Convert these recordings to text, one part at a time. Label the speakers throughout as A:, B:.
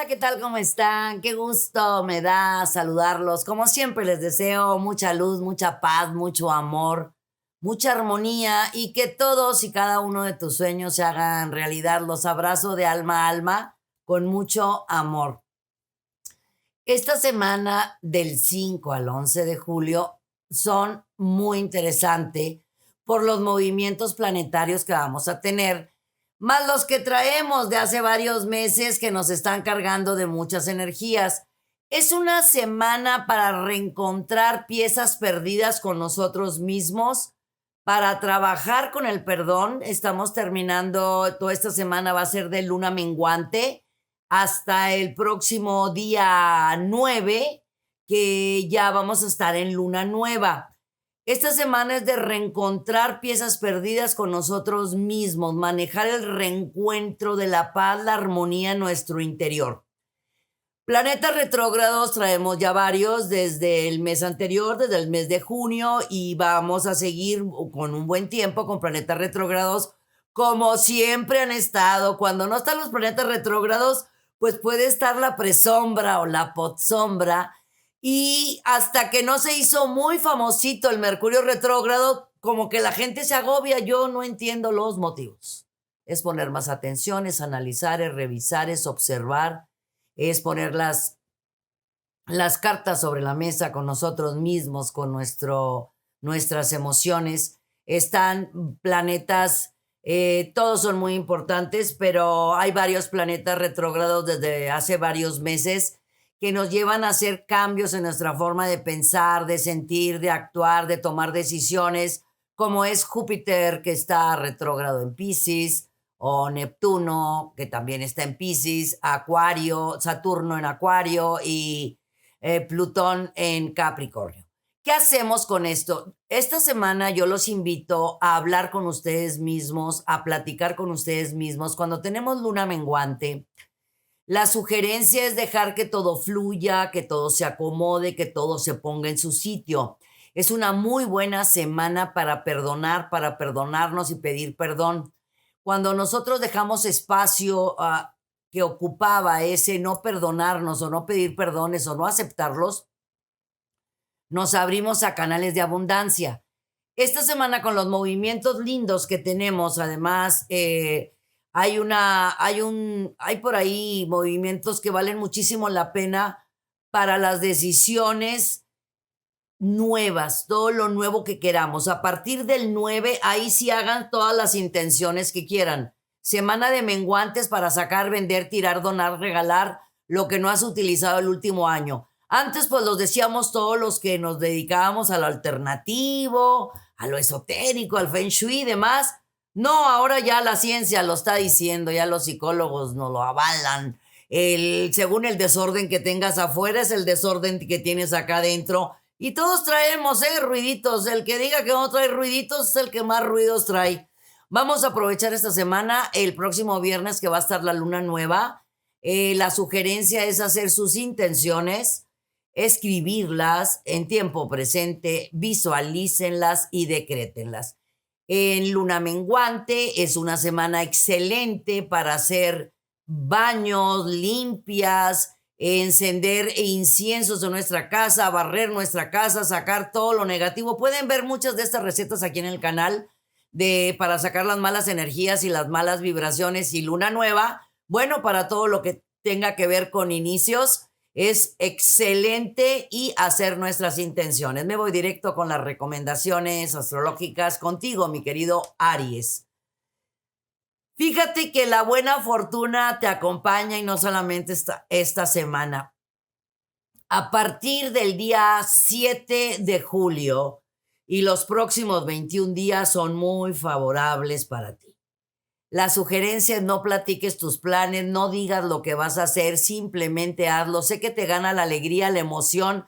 A: Hola, ¿qué tal? ¿Cómo están? Qué gusto me da saludarlos. Como siempre, les deseo mucha luz, mucha paz, mucho amor, mucha armonía y que todos y cada uno de tus sueños se hagan realidad. Los abrazo de alma a alma con mucho amor. Esta semana del 5 al 11 de julio son muy interesantes por los movimientos planetarios que vamos a tener, más los que traemos de hace varios meses que nos están cargando de muchas energías. Es una semana para reencontrar piezas perdidas con nosotros mismos, para trabajar con el perdón. Estamos terminando, toda esta semana va a ser de luna menguante hasta el próximo día 9, que ya vamos a estar en luna nueva. Esta semana es de reencontrar piezas perdidas con nosotros mismos, manejar el reencuentro de la paz, la armonía en nuestro interior. Planetas retrógrados traemos ya varios desde el mes anterior, desde el mes de junio, y vamos a seguir con un buen tiempo con planetas retrógrados como siempre han estado. Cuando no están los planetas retrógrados, pues puede estar la presombra o la podsombra, y hasta que no se hizo muy famosito el Mercurio retrógrado, como que la gente se agobia. Yo no entiendo los motivos. Es poner más atención, es analizar, es revisar, es observar, es poner las cartas sobre la mesa con nosotros mismos, con nuestras emociones. Están planetas, todos son muy importantes, pero hay varios planetas retrógrados desde hace varios meses que nos llevan a hacer cambios en nuestra forma de pensar, de sentir, de actuar, de tomar decisiones, como es Júpiter, que está retrógrado en Piscis, o Neptuno, que también está en Piscis, Acuario, Saturno en Acuario y Plutón en Capricornio. ¿Qué hacemos con esto? Esta semana yo los invito a hablar con ustedes mismos, a platicar con ustedes mismos. Cuando tenemos luna menguante, la sugerencia es dejar que todo fluya, que todo se acomode, que todo se ponga en su sitio. Es una muy buena semana para perdonar, para perdonarnos y pedir perdón. Cuando nosotros dejamos espacio que ocupaba ese no perdonarnos o no pedir perdones o no aceptarlos, nos abrimos a canales de abundancia. Esta semana, con los movimientos lindos que tenemos, además, hay por ahí movimientos que valen muchísimo la pena para las decisiones nuevas, todo lo nuevo que queramos. A partir del 9, ahí sí hagan todas las intenciones que quieran. Semana de menguantes para sacar, vender, tirar, donar, regalar lo que no has utilizado el último año. Antes, pues los decíamos todos los que nos dedicábamos a lo alternativo, a lo esotérico, al feng shui y demás. No, ahora ya la ciencia lo está diciendo, ya los psicólogos nos lo avalan. Según el desorden que tengas afuera, es el desorden que tienes acá adentro. Y todos traemos, ruiditos. El que diga que no trae ruiditos es el que más ruidos trae. Vamos a aprovechar esta semana, el próximo viernes que va a estar la luna nueva. La sugerencia es hacer sus intenciones, escribirlas en tiempo presente, visualícenlas y decrétenlas. En luna menguante es una semana excelente para hacer baños, limpias, encender inciensos en nuestra casa, barrer nuestra casa, sacar todo lo negativo. Pueden ver muchas de estas recetas aquí en el canal para sacar las malas energías y las malas vibraciones. Y luna nueva, bueno, para todo lo que tenga que ver con inicios, es excelente, y hacer nuestras intenciones. Me voy directo con las recomendaciones astrológicas contigo, mi querido Aries. Fíjate que la buena fortuna te acompaña, y no solamente esta semana. A partir del día 7 de julio y los próximos 21 días son muy favorables para ti. La sugerencia es: no platiques tus planes, no digas lo que vas a hacer, simplemente hazlo. Sé que te gana la alegría, la emoción,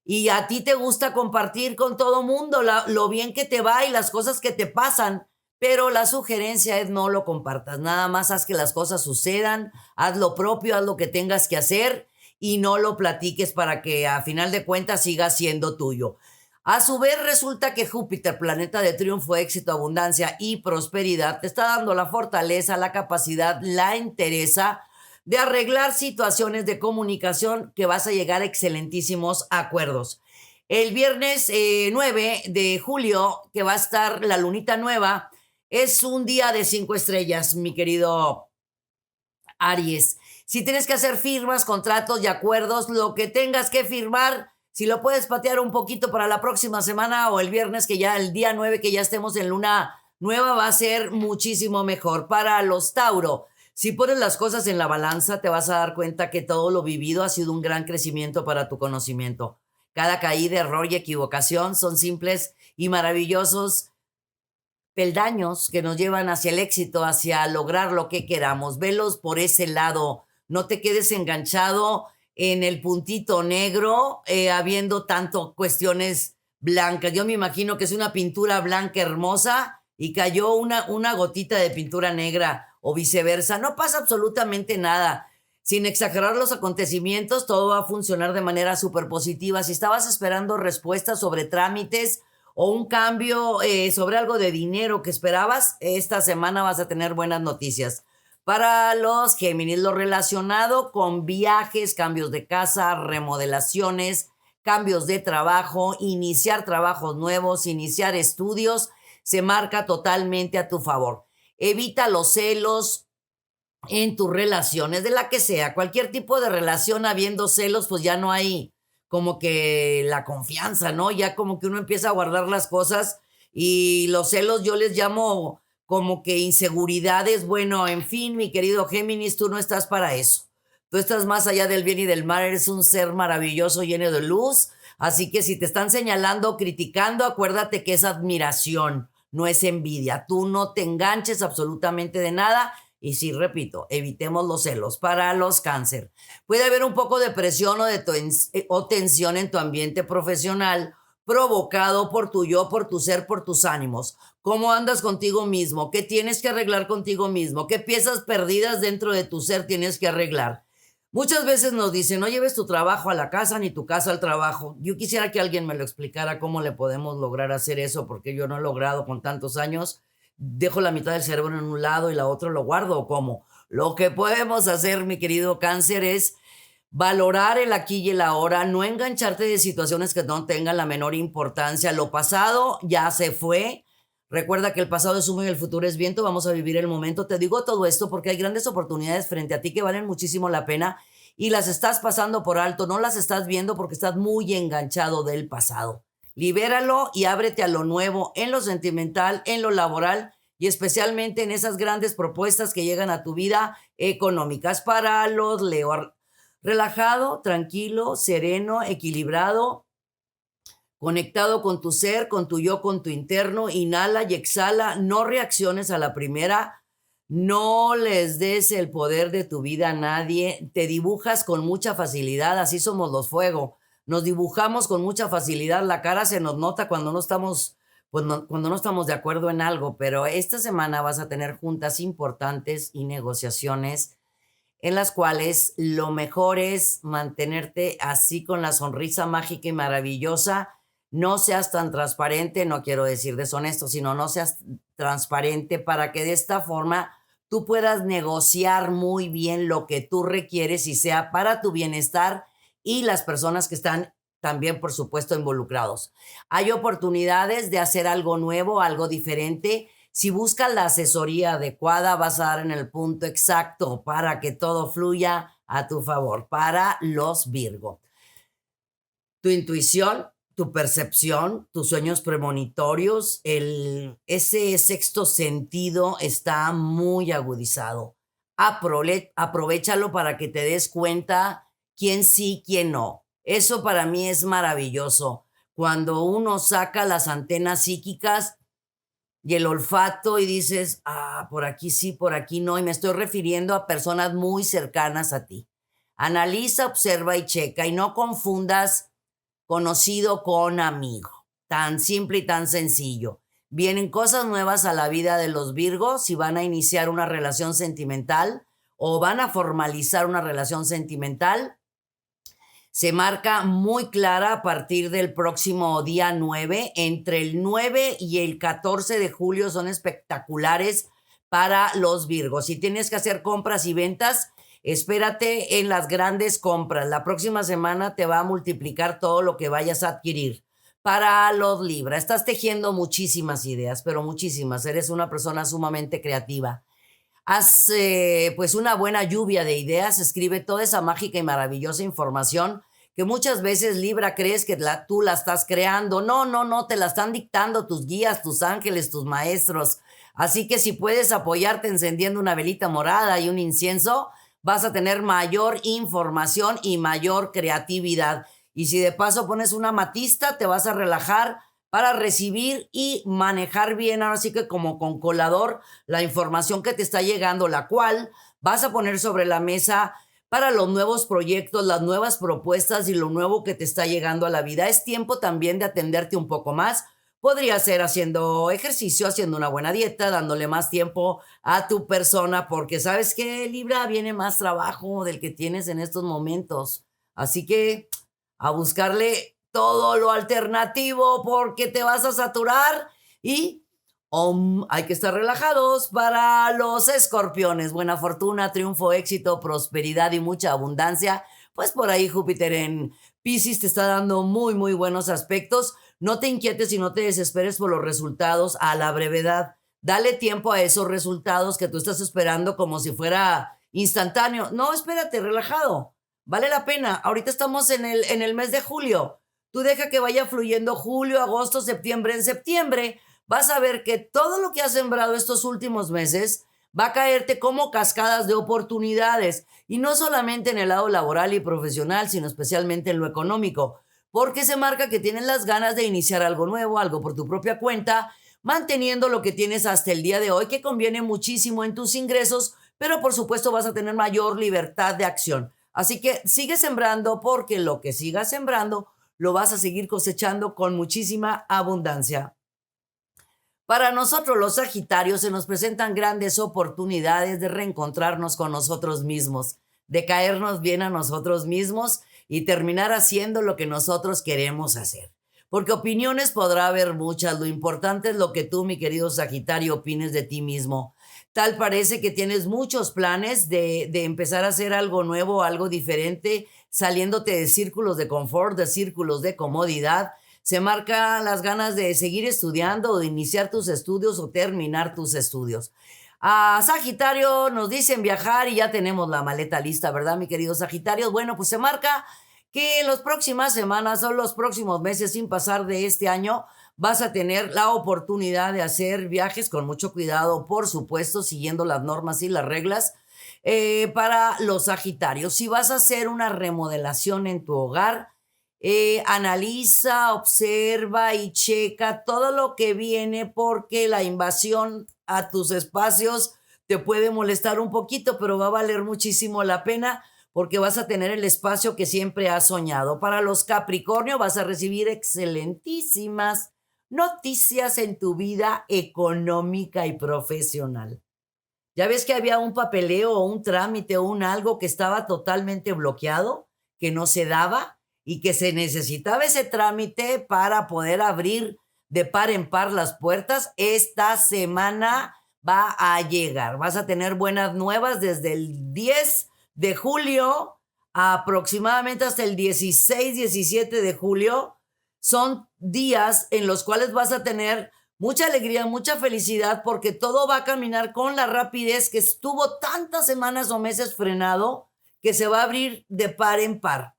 A: y a ti te gusta compartir con todo mundo lo bien que te va y las cosas que te pasan, pero la sugerencia es: no lo compartas, nada más haz que las cosas sucedan, haz lo propio, haz lo que tengas que hacer y no lo platiques para que a final de cuentas siga siendo tuyo. A su vez, resulta que Júpiter, planeta de triunfo, éxito, abundancia y prosperidad, te está dando la fortaleza, la capacidad, la entereza de arreglar situaciones de comunicación que vas a llegar a excelentísimos acuerdos. El viernes 9 de julio, que va a estar la lunita nueva, es un día de 5 estrellas, mi querido Aries. Si tienes que hacer firmas, contratos y acuerdos, lo que tengas que firmar, si lo puedes patear un poquito para la próxima semana o el viernes, que ya el día 9, que ya estemos en luna nueva, va a ser muchísimo mejor. Para los Tauro, si pones las cosas en la balanza, te vas a dar cuenta que todo lo vivido ha sido un gran crecimiento para tu conocimiento. Cada caída, error y equivocación son simples y maravillosos peldaños que nos llevan hacia el éxito, hacia lograr lo que queramos. Velos por ese lado. No te quedes enganchado en el puntito negro, habiendo tanto cuestiones blancas. Yo me imagino que es una pintura blanca hermosa y cayó una gotita de pintura negra o viceversa. No pasa absolutamente nada. Sin exagerar los acontecimientos, todo va a funcionar de manera súper positiva. Si estabas esperando respuestas sobre trámites o un cambio sobre algo de dinero que esperabas, esta semana vas a tener buenas noticias. Para los Géminis, lo relacionado con viajes, cambios de casa, remodelaciones, cambios de trabajo, iniciar trabajos nuevos, iniciar estudios, se marca totalmente a tu favor. Evita los celos en tus relaciones, de la que sea, cualquier tipo de relación habiendo celos, pues ya no hay como que la confianza, ¿no? Ya como que uno empieza a guardar las cosas y los celos yo les llamo como que inseguridades. Bueno, en fin, mi querido Géminis, tú no estás para eso. Tú estás más allá del bien y del mal, eres un ser maravilloso, lleno de luz. Así que si te están señalando, criticando, acuérdate que es admiración, no es envidia. Tú no te enganches absolutamente de nada. Y sí, repito, evitemos los celos. Para los Cáncer, puede haber un poco de presión o tensión en tu ambiente profesional provocado por tu yo, por tu ser, por tus ánimos. ¿Cómo andas contigo mismo? ¿Qué tienes que arreglar contigo mismo? ¿Qué piezas perdidas dentro de tu ser tienes que arreglar? Muchas veces nos dicen, no lleves tu trabajo a la casa ni tu casa al trabajo. Yo quisiera que alguien me lo explicara cómo le podemos lograr hacer eso, porque yo no he logrado con tantos años. Dejo la mitad del cerebro en un lado y la otra lo guardo, ¿o cómo? Lo que podemos hacer, mi querido Cáncer, es valorar el aquí y el ahora, no engancharte de situaciones que no tengan la menor importancia. Lo pasado ya se fue. Recuerda que el pasado es humo y el futuro es viento. Vamos a vivir el momento. Te digo todo esto porque hay grandes oportunidades frente a ti que valen muchísimo la pena y las estás pasando por alto. No las estás viendo porque estás muy enganchado del pasado. Libéralo y ábrete a lo nuevo en lo sentimental, en lo laboral y especialmente en esas grandes propuestas que llegan a tu vida económicas. Para los Leo, relajado, tranquilo, sereno, equilibrado, conectado con tu ser, con tu yo, con tu interno. Inhala y exhala. No reacciones a la primera. No les des el poder de tu vida a nadie. Te dibujas con mucha facilidad. Así somos los fuego. Nos dibujamos con mucha facilidad. La cara se nos nota cuando no estamos, cuando no estamos de acuerdo en algo. Pero esta semana vas a tener juntas importantes y negociaciones en las cuales lo mejor es mantenerte así con la sonrisa mágica y maravillosa. No seas tan transparente, no quiero decir deshonesto, sino no seas transparente para que de esta forma tú puedas negociar muy bien lo que tú requieres y sea para tu bienestar y las personas que están también, por supuesto, involucrados. Hay oportunidades de hacer algo nuevo, algo diferente. Si buscas la asesoría adecuada, vas a dar en el punto exacto para que todo fluya a tu favor. Para los Virgo, tu intuición, tu percepción, tus sueños premonitorios, ese sexto sentido está muy agudizado. Aprovéchalo para que te des cuenta quién sí, quién no. Eso para mí es maravilloso. Cuando uno saca las antenas psíquicas y el olfato y dices, por aquí sí, por aquí no, y me estoy refiriendo a personas muy cercanas a ti. Analiza, observa y checa y no confundas conocido con amigo. Tan simple y tan sencillo. Vienen cosas nuevas a la vida de los Virgos si van a iniciar una relación sentimental o van a formalizar una relación sentimental. Se marca muy clara a partir del próximo día 9. Entre el 9 y el 14 de julio son espectaculares para los Virgos. Si tienes que hacer compras y ventas, Espérate en las grandes compras. La próxima semana te va a multiplicar todo lo que vayas a adquirir. Para los Libra, estás tejiendo muchísimas ideas, pero muchísimas. Eres una persona sumamente creativa. Haz pues una buena lluvia de ideas, escribe toda esa mágica y maravillosa información que muchas veces Libra crees que tú la estás creando. No, no, no, te la están dictando tus guías, tus ángeles, tus maestros. Así que si puedes apoyarte encendiendo una velita morada y un incienso, vas a tener mayor información y mayor creatividad. Y si de paso pones una matista, te vas a relajar para recibir y manejar bien, ahora sí que como con colador, la información que te está llegando, la cual vas a poner sobre la mesa para los nuevos proyectos, las nuevas propuestas y lo nuevo que te está llegando a la vida. Es tiempo también de atenderte un poco más. Podría ser haciendo ejercicio, haciendo una buena dieta, dándole más tiempo a tu persona, porque sabes que Libra viene más trabajo del que tienes en estos momentos. Así que a buscarle todo lo alternativo porque te vas a saturar y hay que estar relajados. Para los escorpiones, buena fortuna, triunfo, éxito, prosperidad y mucha abundancia. Pues por ahí Júpiter en Piscis te está dando muy, muy buenos aspectos. No te inquietes y no te desesperes por los resultados a la brevedad. Dale tiempo a esos resultados que tú estás esperando como si fuera instantáneo. No, espérate, relajado. Vale la pena. Ahorita estamos en el mes de julio. Tú deja que vaya fluyendo julio, agosto, septiembre. En septiembre vas a ver que todo lo que has sembrado estos últimos meses va a caerte como cascadas de oportunidades. Y no solamente en el lado laboral y profesional, sino especialmente en lo económico. Porque se marca que tienes las ganas de iniciar algo nuevo, algo por tu propia cuenta, manteniendo lo que tienes hasta el día de hoy, que conviene muchísimo en tus ingresos, pero por supuesto vas a tener mayor libertad de acción. Así que sigue sembrando porque lo que sigas sembrando lo vas a seguir cosechando con muchísima abundancia. Para nosotros los Sagitarios se nos presentan grandes oportunidades de reencontrarnos con nosotros mismos, de caernos bien a nosotros mismos y terminar haciendo lo que nosotros queremos hacer. Porque opiniones podrá haber muchas, lo importante es lo que tú, mi querido Sagitario, opines de ti mismo. Tal parece que tienes muchos planes de empezar a hacer algo nuevo, algo diferente, saliéndote de círculos de confort, de círculos de comodidad. Se marca las ganas de seguir estudiando o de iniciar tus estudios o terminar tus estudios. A Sagitario nos dicen viajar y ya tenemos la maleta lista, ¿verdad, mi querido Sagitario? Bueno, pues se marca que en las próximas semanas o los próximos meses, sin pasar de este año, vas a tener la oportunidad de hacer viajes con mucho cuidado, por supuesto, siguiendo las normas y las reglas. Para los Sagitarios, si vas a hacer una remodelación en tu hogar, analiza, observa y checa todo lo que viene porque la invasión a tus espacios te puede molestar un poquito, pero va a valer muchísimo la pena porque vas a tener el espacio que siempre has soñado. Para los Capricornio vas a recibir excelentísimas noticias en tu vida económica y profesional. Ya ves que había un papeleo o un trámite o un algo que estaba totalmente bloqueado, que no se daba y que se necesitaba ese trámite para poder abrir de par en par las puertas. Esta semana va a llegar. Vas a tener buenas nuevas desde el 10 de julio aproximadamente hasta el 16, 17 de julio. Son días en los cuales vas a tener mucha alegría, mucha felicidad, porque todo va a caminar con la rapidez que estuvo tantas semanas o meses frenado, que se va a abrir de par en par.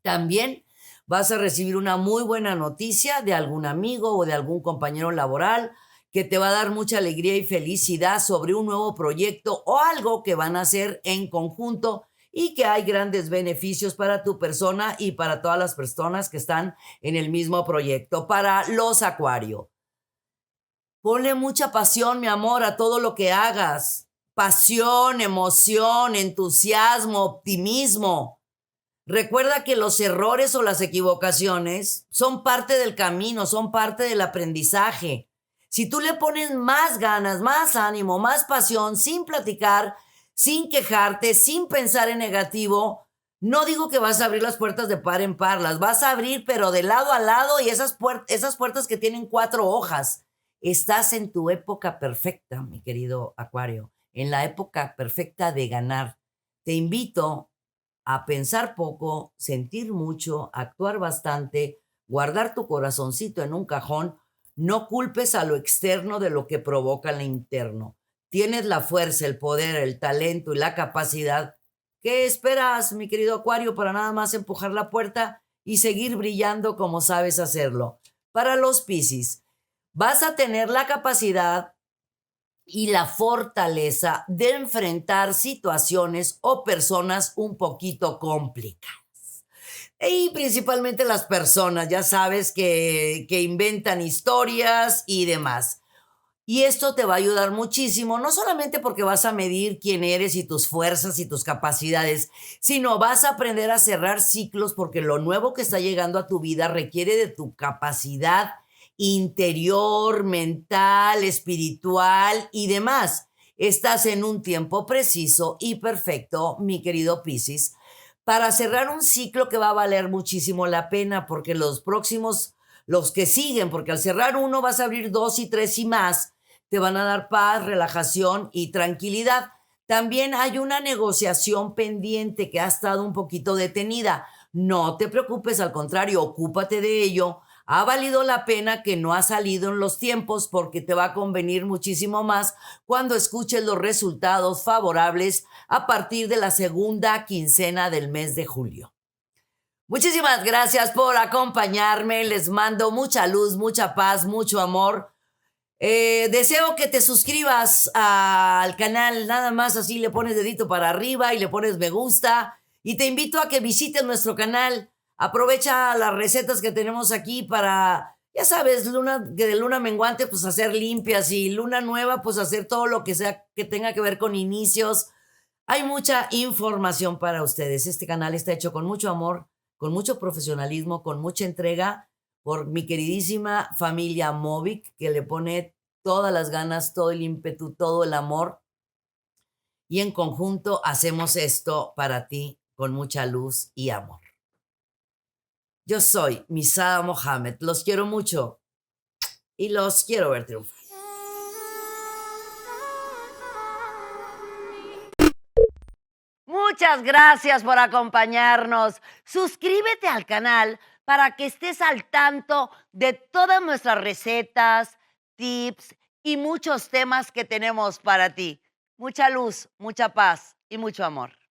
A: También vas a recibir una muy buena noticia de algún amigo o de algún compañero laboral que te va a dar mucha alegría y felicidad sobre un nuevo proyecto o algo que van a hacer en conjunto y que hay grandes beneficios para tu persona y para todas las personas que están en el mismo proyecto. Para los Acuario, ponle mucha pasión, mi amor, a todo lo que hagas. Pasión, emoción, entusiasmo, optimismo. Recuerda que los errores o las equivocaciones son parte del camino, son parte del aprendizaje. Si tú le pones más ganas, más ánimo, más pasión, sin platicar, sin quejarte, sin pensar en negativo, no digo que vas a abrir las puertas de par en par, las vas a abrir pero de lado a lado y esas puertas que tienen 4 hojas. Estás en tu época perfecta, mi querido Acuario, en la época perfecta de ganar. Te invito a pensar poco, sentir mucho, actuar bastante, guardar tu corazoncito en un cajón. No culpes a lo externo de lo que provoca lo interno. Tienes la fuerza, el poder, el talento y la capacidad. ¿Qué esperas, mi querido Acuario, para nada más empujar la puerta y seguir brillando como sabes hacerlo? Para los Piscis, vas a tener la capacidad y la fortaleza de enfrentar situaciones o personas un poquito complicadas. Y principalmente las personas, ya sabes, que inventan historias y demás. Y esto te va a ayudar muchísimo, no solamente porque vas a medir quién eres y tus fuerzas y tus capacidades, sino vas a aprender a cerrar ciclos porque lo nuevo que está llegando a tu vida requiere de tu capacidad interior, mental, espiritual y demás. Estás en un tiempo preciso y perfecto, mi querido Piscis, para cerrar un ciclo que va a valer muchísimo la pena porque los próximos, los que siguen, porque al cerrar uno vas a abrir dos y tres y más, te van a dar paz, relajación y tranquilidad. También hay una negociación pendiente que ha estado un poquito detenida. No te preocupes, al contrario, ocúpate de ello. Ha valido la pena que no ha salido en los tiempos porque te va a convenir muchísimo más cuando escuches los resultados favorables a partir de la segunda quincena del mes de julio. Muchísimas gracias por acompañarme. Les mando mucha luz, mucha paz, mucho amor. Deseo que te suscribas al canal, nada más así le pones dedito para arriba y le pones me gusta. Y te invito a que visites nuestro canal. Aprovecha las recetas que tenemos aquí para, ya sabes, que de luna menguante, pues hacer limpias y luna nueva, pues hacer todo lo que sea que tenga que ver con inicios. Hay mucha información para ustedes. Este canal está hecho con mucho amor, con mucho profesionalismo, con mucha entrega por mi queridísima familia Movic, que le pone todas las ganas, todo el ímpetu, todo el amor. Y en conjunto hacemos esto para ti con mucha luz y amor. Yo soy Misada Mohamed. Los quiero mucho y los quiero ver triunfar. Muchas gracias por acompañarnos. Suscríbete al canal para que estés al tanto de todas nuestras recetas, tips y muchos temas que tenemos para ti. Mucha luz, mucha paz y mucho amor.